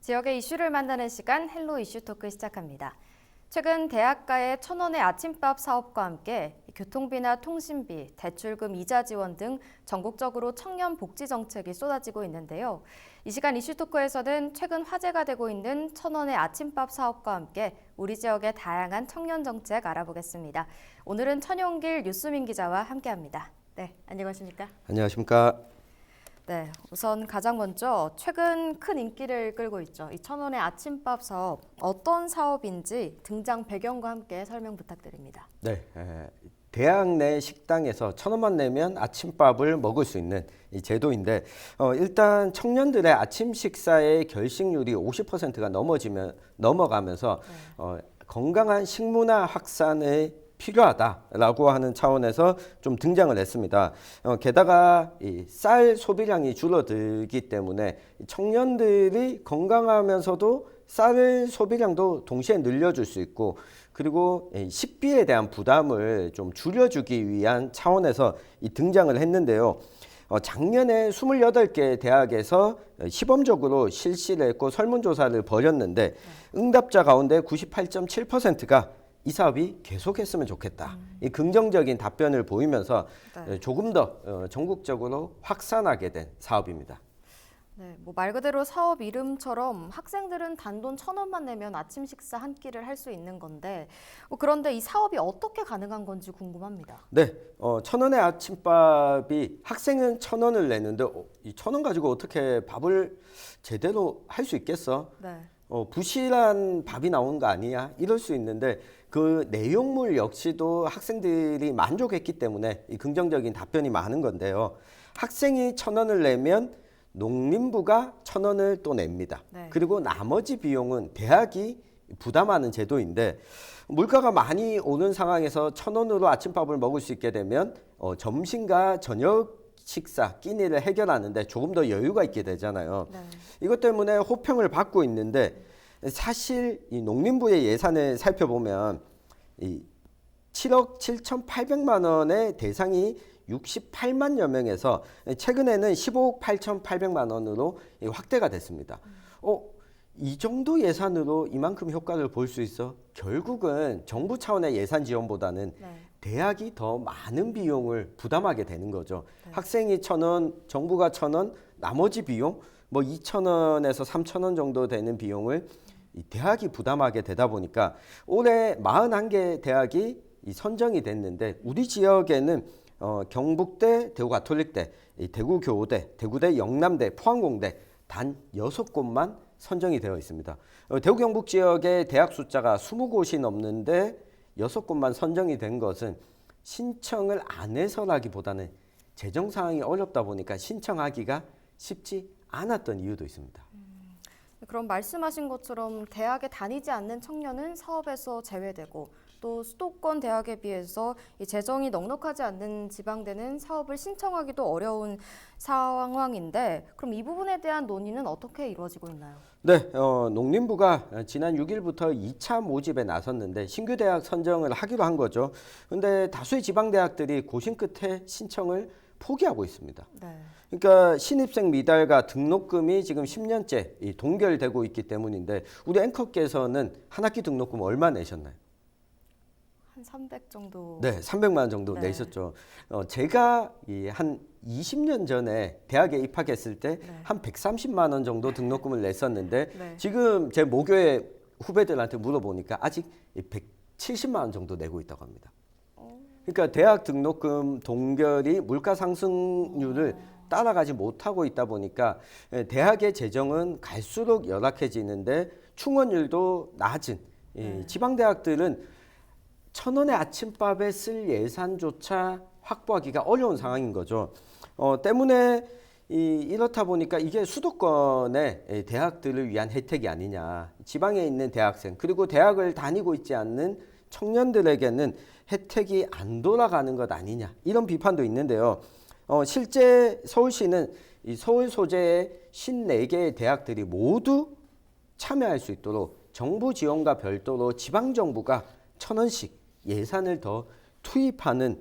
지역의 이슈를 만나는 시간 헬로 이슈 토크 시작합니다. 최근 대학가의 1,000원의 아침밥 사업과 함께 교통비나 통신비, 대출금 이자 지원 등 전국적으로 청년 복지 정책이 쏟아지고 있는데요. 이 시간 이슈 토크에서는 최근 화제가 되고 있는 1,000원의 아침밥 사업과 함께 우리 지역의 다양한 청년 정책 알아보겠습니다. 오늘은 천용길 뉴스민 기자와 함께합니다. 네, 안녕하십니까? 안녕하십니까? 네, 우선 가장 먼저 최근 큰 인기를 끌고 있죠. 이 1,000원의 아침밥 사업, 어떤 사업인지 등장 배경과 함께 설명 부탁드립니다. 네, 대학 내 식당에서 1,000원만 내면 아침밥을 먹을 수 있는 이 제도인데 일단 청년들의 아침 식사의 결식률이 50%가 넘어가면서 건강한 식문화 확산에 필요하다라고 하는 차원에서 좀 등장을 했습니다. 게다가 이 쌀 소비량이 줄어들기 때문에 청년들이 건강하면서도 쌀 소비량도 동시에 늘려줄 수 있고, 그리고 식비에 대한 부담을 좀 줄여주기 위한 차원에서 이 등장을 했는데요. 작년에 28개 대학에서 시범적으로 실시를 했고 설문조사를 벌였는데 응답자 가운데 98.7%가 이 사업이 계속했으면 좋겠다. 이 긍정적인 답변을 보이면서 조금 더 전국적으로 확산하게 된 사업입니다. 네, 말 그대로 사업 이름처럼 학생들은 단돈 1,000원만 내면 아침 식사 한 끼를 할 수 있는 건데 그런데 이 사업이 어떻게 가능한 건지 궁금합니다. 네, 1,000원의 아침밥이 학생은 1,000원을 내는데 이 1,000원 가지고 어떻게 밥을 제대로 할 수 있겠어? 네. 부실한 밥이 나오는 거 아니야? 이럴 수 있는데 그 내용물 역시도 학생들이 만족했기 때문에 이 긍정적인 답변이 많은 건데요. 학생이 1,000원을 내면 농림부가 1,000원을 또 냅니다. 네. 그리고 나머지 비용은 대학이 부담하는 제도인데 물가가 많이 오른 상황에서 1,000원으로 아침밥을 먹을 수 있게 되면 점심과 저녁 식사, 끼니를 해결하는데 조금 더 여유가 있게 되잖아요. 네. 이것 때문에 호평을 받고 있는데 사실 이 농림부의 예산을 살펴보면 이 7억 7,800만 원의 대상이 68만여 명에서 최근에는 15억 8,800만 원으로 확대가 됐습니다. 이 정도 예산으로 이만큼 효과를 볼 수 있어? 결국은 정부 차원의 예산 지원보다는 대학이 더 많은 비용을 부담하게 되는 거죠. 학생이 1,000원, 정부가 1,000원, 나머지 비용 2,000원에서 3,000원 정도 되는 비용을 이 대학이 부담하게 되다 보니까 올해 41개 대학이 선정이 됐는데 우리 지역에는 경북대, 대구가톨릭대, 대구교대, 대구대, 영남대, 포항공대 단 6곳만 선정이 되어 있습니다. 대구 경북 지역의 대학 숫자가 20곳이 넘는데 6곳만 선정이 된 것은 신청을 안 해서라기보다는 재정 상황이 어렵다 보니까 신청하기가 쉽지 않았던 이유도 있습니다. 그럼 말씀하신 것처럼 대학에 다니지 않는 청년은 사업에서 제외되고 또 수도권 대학에 비해서 이 재정이 넉넉하지 않는 지방대는 사업을 신청하기도 어려운 상황인데 그럼 이 부분에 대한 논의는 어떻게 이루어지고 있나요? 네, 농림부가 지난 6일부터 2차 모집에 나섰는데 신규 대학 선정을 하기로 한 거죠. 근데 다수의 지방 대학들이 고심 끝에 신청을 포기하고 있습니다. 네. 그러니까 신입생 미달과 등록금이 지금 10년째 동결되고 있기 때문인데 우리 앵커께서는 한 학기 등록금 얼마 내셨나요? 한 300 정도. 네, 300만 원 정도 내셨죠. 제가 한 20년 전에 대학에 입학했을 때 한 130만 원 정도 등록금을 냈었는데 지금 제 모교의 후배들한테 물어보니까 아직 170만 원 정도 내고 있다고 합니다. 그러니까 대학 등록금 동결이 물가 상승률을 따라가지 못하고 있다 보니까 대학의 재정은 갈수록 열악해지는데 충원율도 낮은 지방 대학들은 1,000원의 아침밥에 쓸 예산조차 확보하기가 어려운 상황인 거죠. 때문에 이렇다 보니까 이게 수도권의 대학들을 위한 혜택이 아니냐. 지방에 있는 대학생 그리고 대학을 다니고 있지 않는 청년들에게는 혜택이 안 돌아가는 것 아니냐. 이런 비판도 있는데요. 실제 서울시는 이 서울 소재의 54개의 대학들이 모두 참여할 수 있도록 정부 지원과 별도로 지방정부가 1,000원씩 예산을 더 투입하는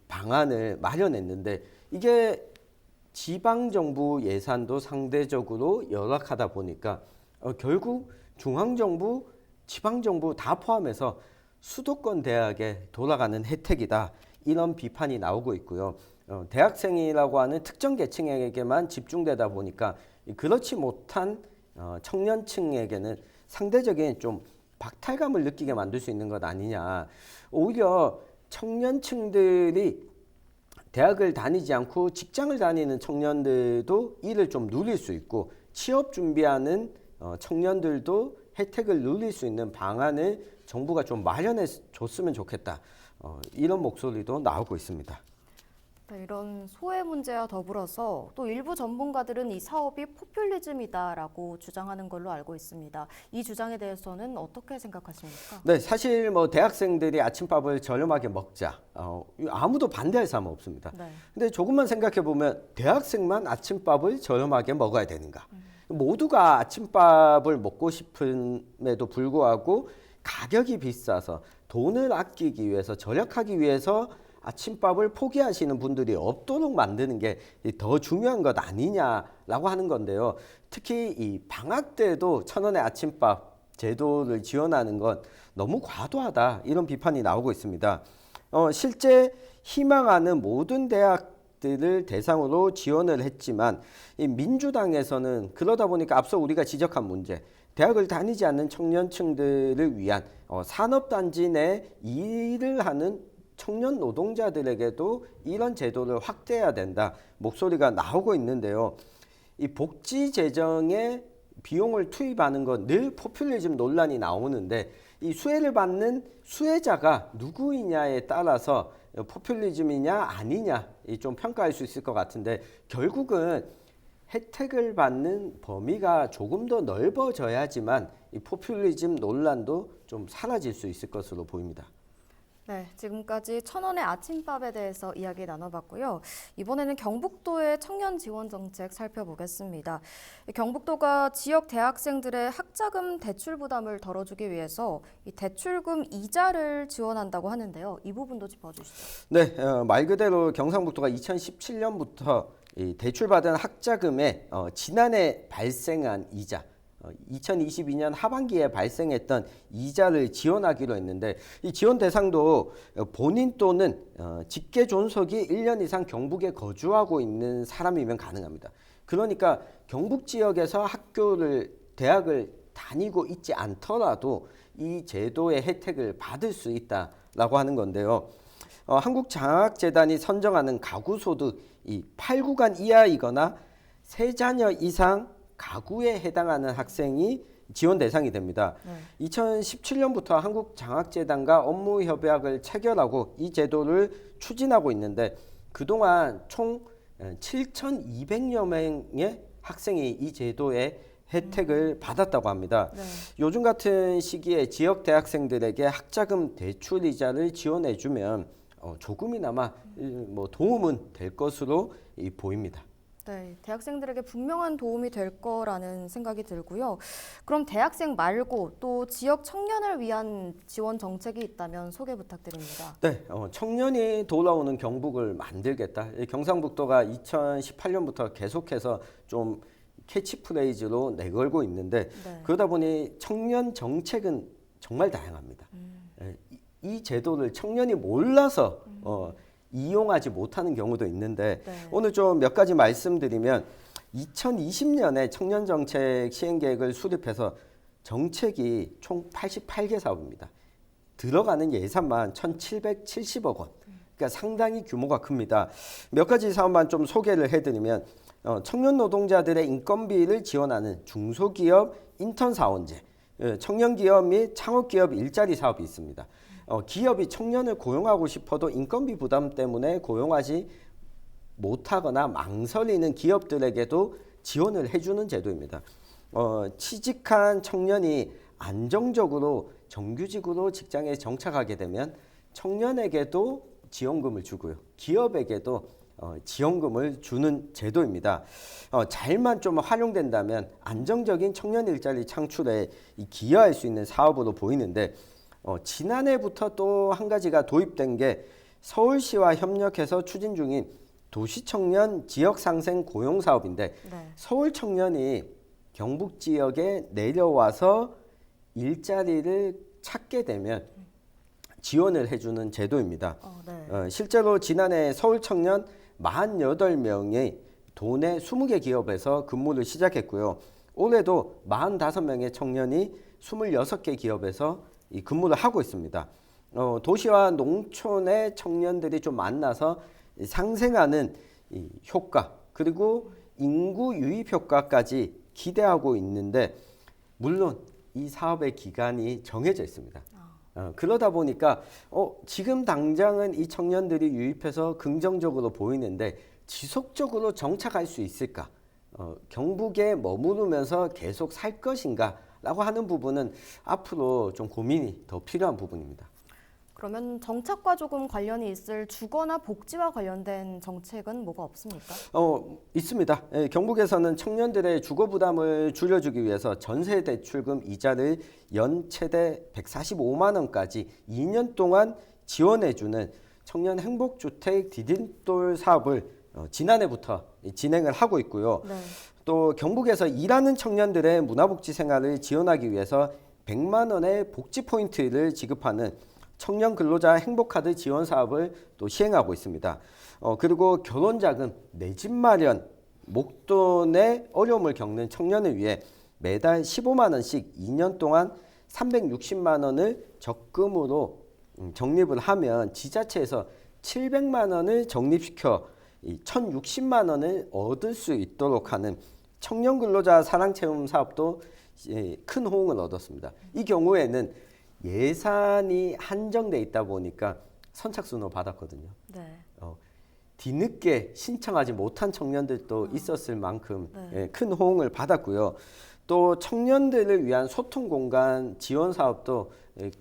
방안을 마련했는데 이게 지방정부 예산도 상대적으로 열악하다 보니까 결국 중앙정부, 지방정부 다 포함해서 수도권 대학에 돌아가는 혜택이다. 이런 비판이 나오고 있고요. 대학생이라고 하는 특정 계층에게만 집중되다 보니까 그렇지 못한 청년층에게는 상대적인 좀 박탈감을 느끼게 만들 수 있는 것 아니냐. 오히려 청년층들이 대학을 다니지 않고 직장을 다니는 청년들도 이를 좀 누릴 수 있고 취업 준비하는 청년들도 혜택을 누릴 수 있는 방안을 정부가 좀 마련해 줬으면 좋겠다. 이런 목소리도 나오고 있습니다. 네, 이런 소외 문제와 더불어서 또 일부 전문가들은 이 사업이 포퓰리즘이다라고 주장하는 걸로 알고 있습니다. 이 주장에 대해서는 어떻게 생각하십니까? 네, 사실 뭐 대학생들이 아침밥을 저렴하게 먹자. 아무도 반대할 사람은 없습니다. 네. 근데 조금만 생각해 보면 대학생만 아침밥을 저렴하게 먹어야 되는가? 모두가 아침밥을 먹고 싶음에도 불구하고 가격이 비싸서 돈을 아끼기 위해서 절약하기 위해서 아침밥을 포기하시는 분들이 없도록 만드는 게 더 중요한 것 아니냐라고 하는 건데요. 특히 이 방학 때도 1,000원의 아침밥 제도를 지원하는 건 너무 과도하다 이런 비판이 나오고 있습니다. 실제 희망하는 모든 대학들을 대상으로 지원을 했지만 이 민주당에서는 그러다 보니까 앞서 우리가 지적한 문제 대학을 다니지 않는 청년층들을 위한 산업단지 내 일을 하는 청년 노동자들에게도 이런 제도를 확대해야 된다 목소리가 나오고 있는데요. 이 복지 재정에 비용을 투입하는 건 늘 포퓰리즘 논란이 나오는데 이 수혜를 받는 수혜자가 누구이냐에 따라서 포퓰리즘이냐 아니냐 좀 평가할 수 있을 것 같은데 결국은 혜택을 받는 범위가 조금 더 넓어져야지만 이 포퓰리즘 논란도 좀 사라질 수 있을 것으로 보입니다. 네, 지금까지 1,000원의 아침밥에 대해서 이야기 나눠봤고요. 이번에는 경북도의 청년 지원 정책 살펴보겠습니다. 경북도가 지역 대학생들의 학자금 대출 부담을 덜어주기 위해서 이 대출금 이자를 지원한다고 하는데요. 이 부분도 짚어주시죠. 네, 말 그대로 경상북도가 2017년부터 이 대출받은 학자금에 지난해 발생한 이자 2022년 하반기에 발생했던 이자를 지원하기로 했는데 이 지원 대상도 본인 또는 직계 존속이 1년 이상 경북에 거주하고 있는 사람이면 가능합니다. 그러니까 경북 지역에서 대학을 다니고 있지 않더라도 이 제도의 혜택을 받을 수 있다라고 하는 건데요. 한국장학재단이 선정하는 가구소득 이 8구간 이하이거나 3자녀 이상 가구에 해당하는 학생이 지원 대상이 됩니다. 2017년부터 한국장학재단과 업무 협약을 체결하고 이 제도를 추진하고 있는데 그동안 총 7,200여 명의 학생이 이 제도의 혜택을 받았다고 합니다. 네. 요즘 같은 시기에 지역 대학생들에게 학자금 대출 이자를 지원해주면 조금이나마 뭐 도움은 될 것으로 보입니다. 네, 대학생들에게 분명한 도움이 될 거라는 생각이 들고요. 그럼 대학생 말고 또 지역 청년을 위한 지원 정책이 있다면 소개 부탁드립니다. 네, 청년이 돌아오는 경북을 만들겠다. 경상북도가 2018년부터 계속해서 좀 캐치프레이즈로 내걸고 있는데 그러다 보니 청년 정책은 정말 다양합니다. 이 제도를 청년이 몰라서 이용하지 못하는 경우도 있는데 오늘 좀 몇 가지 말씀드리면 2020년에 청년정책 시행계획을 수립해서 정책이 총 88개 사업입니다. 들어가는 예산만 1,770억 원. 그러니까 상당히 규모가 큽니다. 몇 가지 사업만 좀 소개를 해드리면 청년 노동자들의 인건비를 지원하는 중소기업 인턴사원제, 청년기업 및 창업기업 일자리 사업이 있습니다. 기업이 청년을 고용하고 싶어도 인건비 부담 때문에 고용하지 못하거나 망설이는 기업들에게도 지원을 해주는 제도입니다. 취직한 청년이 안정적으로 정규직으로 직장에 정착하게 되면 청년에게도 지원금을 주고요. 기업에게도 지원금을 주는 제도입니다. 잘만 좀 활용된다면 안정적인 청년 일자리 창출에 기여할 수 있는 사업으로 보이는데 지난해부터 또 한 가지가 도입된 게 서울시와 협력해서 추진 중인 도시청년 지역상생 고용사업인데 서울 청년이 경북 지역에 내려와서 일자리를 찾게 되면 지원을 해주는 제도입니다. 네. 실제로 지난해 서울 청년 48명이 도내 20개 기업에서 근무를 시작했고요. 올해도 45명의 청년이 26개 기업에서 이 근무를 하고 있습니다. 도시와 농촌의 청년들이 좀 만나서 상생하는 이 효과 그리고 인구 유입 효과까지 기대하고 있는데 물론 이 사업의 기간이 정해져 있습니다. 그러다 보니까 지금 당장은 이 청년들이 유입해서 긍정적으로 보이는데 지속적으로 정착할 수 있을까? 경북에 머무르면서 계속 살 것인가? 라고 하는 부분은 앞으로 좀 고민이 더 필요한 부분입니다. 그러면 정착과 조금 관련이 있을 주거나 복지와 관련된 정책은 뭐가 없습니까? 있습니다. 경북에서는 청년들의 주거 부담을 줄여주기 위해서 전세 대출금 이자를 연 최대 145만 원까지 2년 동안 지원해주는 청년 행복주택 디딤돌 사업을 지난해부터 진행을 하고 있고요. 네. 또 경북에서 일하는 청년들의 문화복지 생활을 지원하기 위해서 100만 원의 복지 포인트를 지급하는 청년 근로자 행복카드 지원 사업을 또 시행하고 있습니다. 그리고 결혼자금, 내 집 마련, 목돈의 어려움을 겪는 청년을 위해 매달 15만 원씩 2년 동안 360만 원을 적금으로 적립을 하면 지자체에서 700만 원을 적립시켜 1,060만 원을 얻을 수 있도록 하는 청년 근로자 사랑체험 사업도 큰 호응을 얻었습니다. 이 경우에는 예산이 한정돼 있다 보니까 선착순으로 받았거든요. 네. 뒤늦게 신청하지 못한 청년들도 있었을 만큼 네. 큰 호응을 받았고요. 또 청년들을 위한 소통 공간 지원 사업도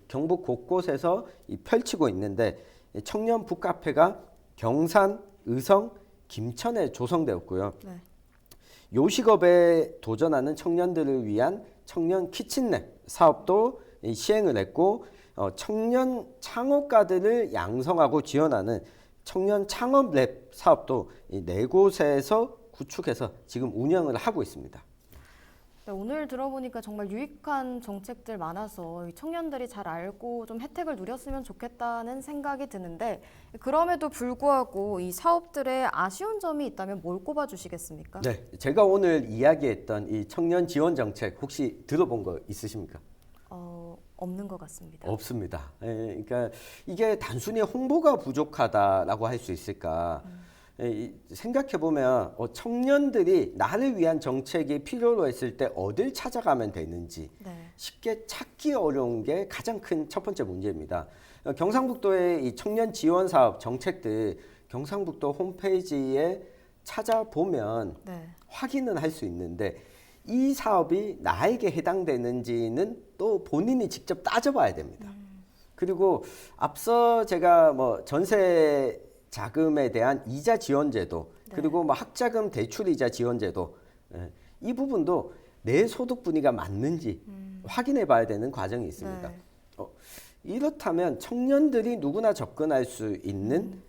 경북 곳곳에서 펼치고 있는데 청년 북카페가 경산, 의성, 김천에 조성되었고요. 네. 요식업에 도전하는 청년들을 위한 청년 키친랩 사업도 시행을 했고 청년 창업가들을 양성하고 지원하는 청년 창업랩 사업도 4곳에서 구축해서 지금 운영을 하고 있습니다. 네, 오늘 들어보니까 정말 유익한 정책들 많아서 청년들이 잘 알고 좀 혜택을 누렸으면 좋겠다는 생각이 드는데 그럼에도 불구하고 이 사업들의 아쉬운 점이 있다면 뭘 꼽아주시겠습니까? 네, 제가 오늘 이야기했던 이 청년 지원 정책 혹시 들어본 거 있으십니까? 없는 것 같습니다. 없습니다. 그러니까 이게 단순히 홍보가 부족하다라고 할 수 있을까? 생각해 보면 청년들이 나를 위한 정책이 필요로 했을 때 어딜 찾아가면 되는지 네. 쉽게 찾기 어려운 게 가장 큰 첫 번째 문제입니다. 경상북도의 이 청년 지원 사업 정책들 경상북도 홈페이지에 찾아보면 네. 확인은 할 수 있는데 이 사업이 나에게 해당되는지는 또 본인이 직접 따져봐야 됩니다. 그리고 앞서 제가 뭐 전세 자금에 대한 이자 지원제도 그리고 뭐 학자금 대출이자 지원제도 이 부분도 내 소득 분위기가 맞는지 확인해 봐야 되는 과정이 있습니다. 네. 이렇다면 청년들이 누구나 접근할 수 있는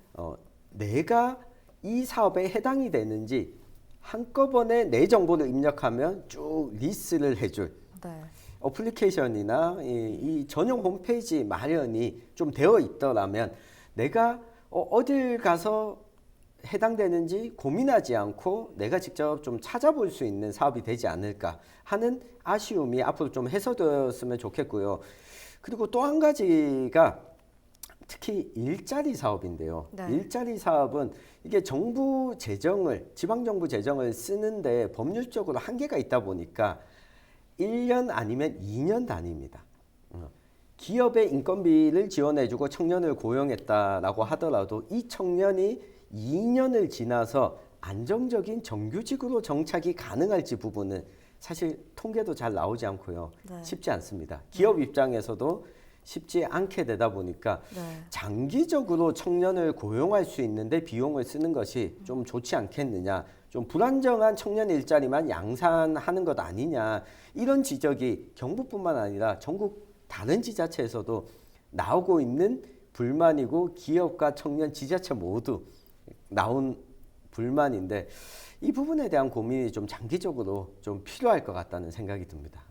내가 이 사업에 해당이 되는지 한꺼번에 내 정보를 입력하면 쭉 리스트를 해줄 네. 어플리케이션이나 이 전용 홈페이지 마련이 좀 되어 있더라면 내가 어딜 가서 해당되는지 고민하지 않고 내가 직접 좀 찾아볼 수 있는 사업이 되지 않을까 하는 아쉬움이 앞으로 좀 해소되었으면 좋겠고요. 그리고 또 한 가지가 특히 일자리 사업인데요. 네. 일자리 사업은 이게 정부 재정을 지방정부 재정을 쓰는데 법률적으로 한계가 있다 보니까 1년 아니면 2년 단위입니다. 기업의 인건비를 지원해주고 청년을 고용했다라고 하더라도 이 청년이 2년을 지나서 안정적인 정규직으로 정착이 가능할지 부분은 사실 통계도 잘 나오지 않고요. 네. 쉽지 않습니다. 기업 입장에서도 쉽지 않게 되다 보니까 네. 장기적으로 청년을 고용할 수 있는데 비용을 쓰는 것이 좀 좋지 않겠느냐. 좀 불안정한 청년 일자리만 양산하는 것 아니냐. 이런 지적이 경북뿐만 아니라 전국 다른 지자체에서도 나오고 있는 불만이고 기업과 청년 지자체 모두 나온 불만인데 이 부분에 대한 고민이 좀 장기적으로 좀 필요할 것 같다는 생각이 듭니다.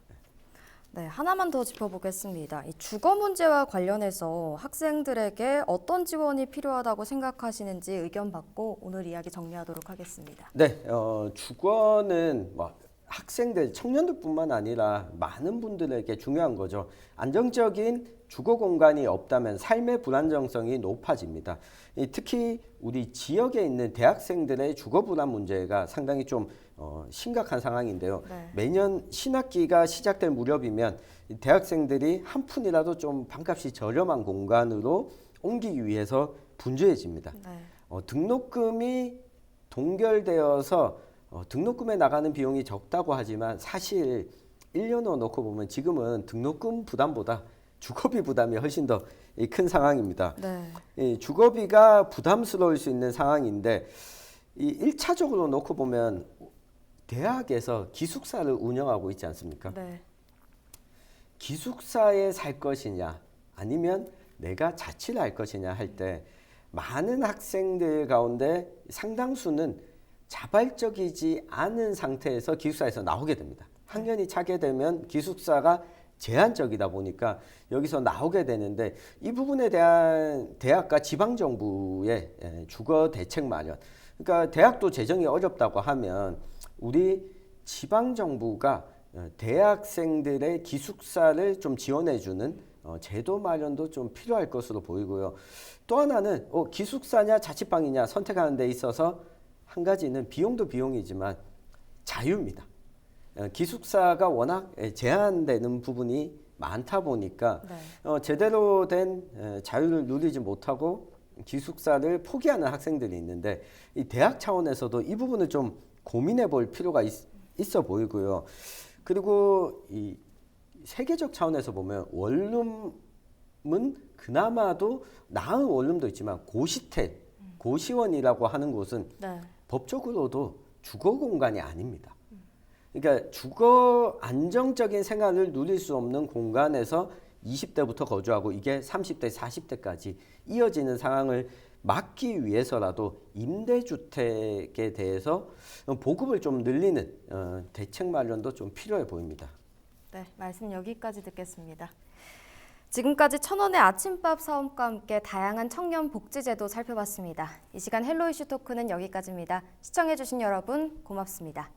네, 하나만 더 짚어보겠습니다. 이 주거 문제와 관련해서 학생들에게 어떤 지원이 필요하다고 생각하시는지 의견 받고 오늘 이야기 정리하도록 하겠습니다. 네, 주거는 뭐 학생들, 청년들뿐만 아니라 많은 분들에게 중요한 거죠. 안정적인 주거 공간이 없다면 삶의 불안정성이 높아집니다. 특히 우리 지역에 있는 대학생들의 주거 불안 문제가 상당히 좀 심각한 상황인데요. 네. 매년 신학기가 시작될 무렵이면 대학생들이 한 푼이라도 좀 반값이 저렴한 공간으로 옮기기 위해서 분주해집니다. 네. 등록금이 동결되어서 등록금에 나가는 비용이 적다고 하지만 사실 1년으로 놓고 보면 지금은 등록금 부담보다 주거비 부담이 훨씬 더 큰 상황입니다. 네. 주거비가 부담스러울 수 있는 상황인데 1차적으로 놓고 보면 대학에서 기숙사를 운영하고 있지 않습니까? 네. 기숙사에 살 것이냐 아니면 내가 자취를 할 것이냐 할 때 많은 학생들 가운데 상당수는 자발적이지 않은 상태에서 기숙사에서 나오게 됩니다. 학년이 차게 되면 기숙사가 제한적이다 보니까 여기서 나오게 되는데 이 부분에 대한 대학과 지방정부의 주거 대책 마련. 그러니까 대학도 재정이 어렵다고 하면 우리 지방정부가 대학생들의 기숙사를 좀 지원해주는 제도 마련도 좀 필요할 것으로 보이고요. 또 하나는 기숙사냐 자취방이냐 선택하는 데 있어서 한 가지는 비용도 비용이지만 자유입니다. 기숙사가 워낙 제한되는 부분이 많다 보니까 네. 제대로 된 자유를 누리지 못하고 기숙사를 포기하는 학생들이 있는데 이 대학 차원에서도 이 부분을 좀 고민해 볼 필요가 있어 보이고요. 그리고 이 세계적 차원에서 보면 원룸은 그나마도 나은 원룸도 있지만 고시택, 고시원이라고 하는 곳은 네. 법적으로도 주거 공간이 아닙니다. 그러니까 주거 안정적인 생활을 누릴 수 없는 공간에서 20대부터 거주하고 이게 30대, 40대까지 이어지는 상황을 막기 위해서라도 임대주택에 대해서 보급을 좀 늘리는 대책 마련도 좀 필요해 보입니다. 네, 말씀 여기까지 듣겠습니다. 지금까지 천원의 아침밥 사업과 함께 다양한 청년 복지제도 살펴봤습니다. 이 시간 헬로 이슈 토크는 여기까지입니다. 시청해주신 여러분 고맙습니다.